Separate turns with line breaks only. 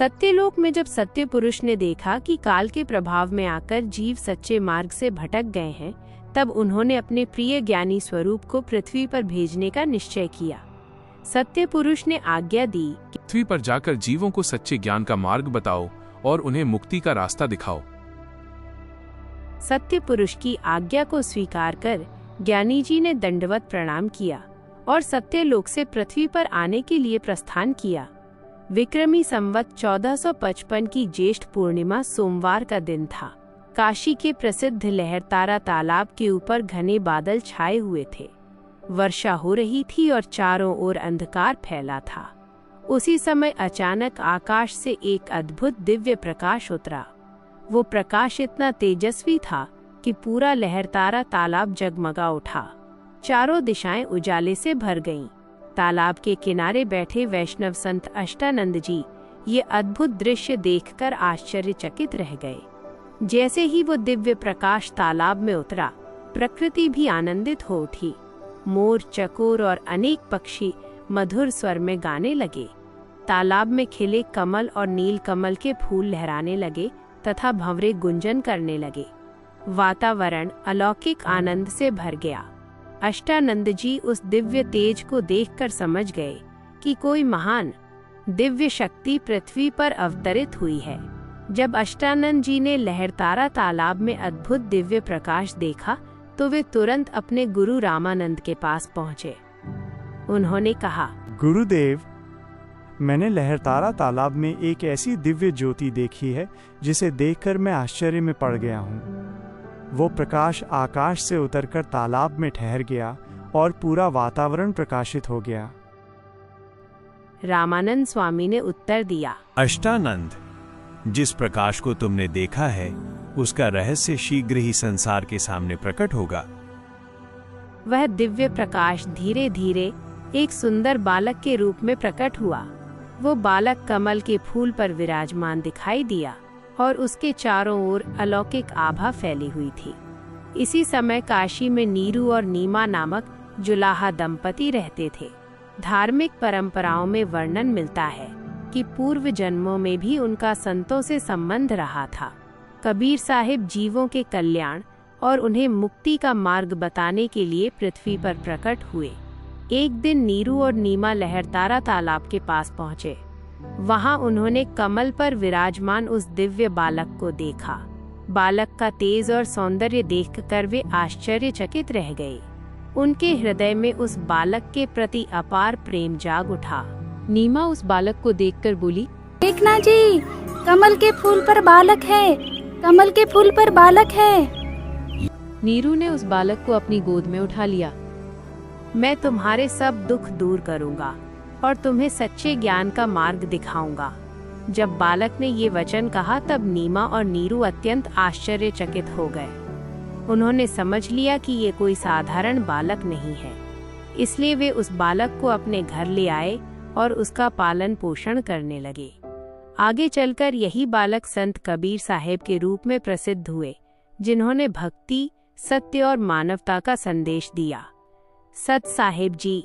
सत्यलोक में जब सत्य पुरुष ने देखा कि काल के प्रभाव में आकर जीव सच्चे मार्ग से भटक गए हैं, तब उन्होंने अपने प्रिय ज्ञानी स्वरूप को पृथ्वी पर भेजने का निश्चय किया। सत्य पुरुष ने आज्ञा दी कि
पृथ्वी पर जाकर जीवों को सच्चे ज्ञान का मार्ग बताओ और उन्हें मुक्ति का रास्ता दिखाओ।
सत्य पुरुष की आज्ञा को स्वीकार कर ज्ञानी जी ने दंडवत प्रणाम किया और सत्यलोक से पृथ्वी पर आने के लिए प्रस्थान किया। विक्रमी संवत 1455 की ज्येष्ठ पूर्णिमा सोमवार का दिन था। काशी के प्रसिद्ध लहरतारा तालाब के ऊपर घने बादल छाए हुए थे। वर्षा हो रही थी और चारों ओर अंधकार फैला था। उसी समय अचानक आकाश से एक अद्भुत दिव्य प्रकाश उतरा। वो प्रकाश इतना तेजस्वी था कि पूरा लहरतारा तालाब जगमगा उठा। चारों दिशाएं उजाले से भर गईं। तालाब के किनारे बैठे वैष्णव संत अष्टानंद जी ये अद्भुत दृश्य देखकर आश्चर्यचकित रह गए। जैसे ही वो दिव्य प्रकाश तालाब में उतरा, प्रकृति भी आनंदित हो उठी। मोर, चकोर और अनेक पक्षी मधुर स्वर में गाने लगे। तालाब में खिले कमल और नील कमल के फूल लहराने लगे तथा भंवरे गुंजन करने लगे। वातावरण अलौकिक आनंद से भर गया। अष्टानंद जी उस दिव्य तेज को देखकर समझ गए कि कोई महान दिव्य शक्ति पृथ्वी पर अवतरित हुई है। जब अष्टानंद जी ने लहरतारा तालाब में अद्भुत दिव्य प्रकाश देखा तो वे तुरंत अपने गुरु रामानंद के पास पहुँचे। उन्होंने कहा,
गुरुदेव, मैंने लहरतारा तालाब में एक ऐसी दिव्य ज्योति देखी है जिसे देखकर मैं आश्चर्य में पड़ गया हूँ। वो प्रकाश आकाश से उतरकर तालाब में ठहर गया और पूरा वातावरण प्रकाशित हो गया।
रामानंद स्वामी ने उत्तर दिया,
अष्टानंद, जिस प्रकाश को तुमने देखा है उसका रहस्य शीघ्र ही संसार के सामने प्रकट होगा।
वह दिव्य प्रकाश धीरे धीरे एक सुंदर बालक के रूप में प्रकट हुआ। वो बालक कमल के फूल पर विराजमान दिखाई दिया और उसके चारों ओर अलौकिक आभा फैली हुई थी। इसी समय काशी में नीरू और नीमा नामक जुलाहा दंपति रहते थे। धार्मिक परंपराओं में वर्णन मिलता है कि पूर्व जन्मों में भी उनका संतों से संबंध रहा था। कबीर साहिब जीवों के कल्याण और उन्हें मुक्ति का मार्ग बताने के लिए पृथ्वी पर प्रकट हुए। एक दिन नीरू और नीमा लहरतारा तालाब के पास पहुँचे। वहां उन्होंने कमल पर विराजमान उस दिव्य बालक को देखा। बालक का तेज और सौंदर्य देखकर वे आश्चर्यचकित रह गए। उनके हृदय में उस बालक के प्रति अपार प्रेम जाग उठा।
नीमा उस बालक को देखकर बोली,
देखना जी, कमल के फूल पर बालक है, कमल के फूल पर बालक है।
नीरू ने उस बालक को अपनी गोद में उठा लिया।
मैं तुम्हारे सब दुख दूर करूंगा और तुम्हें सच्चे ज्ञान का मार्ग दिखाऊंगा। जब बालक ने ये वचन कहा तब नीमा और नीरू अत्यंत आश्चर्यचकित हो गए। उन्होंने समझ लिया कि ये कोई साधारण बालक नहीं है, इसलिए वे उस बालक को अपने घर ले आए और उसका पालन पोषण करने लगे। आगे चलकर यही बालक संत कबीर साहिब के रूप में प्रसिद्ध हुए, जिन्होंने भक्ति, सत्य और मानवता का संदेश दिया। सत साहिब जी।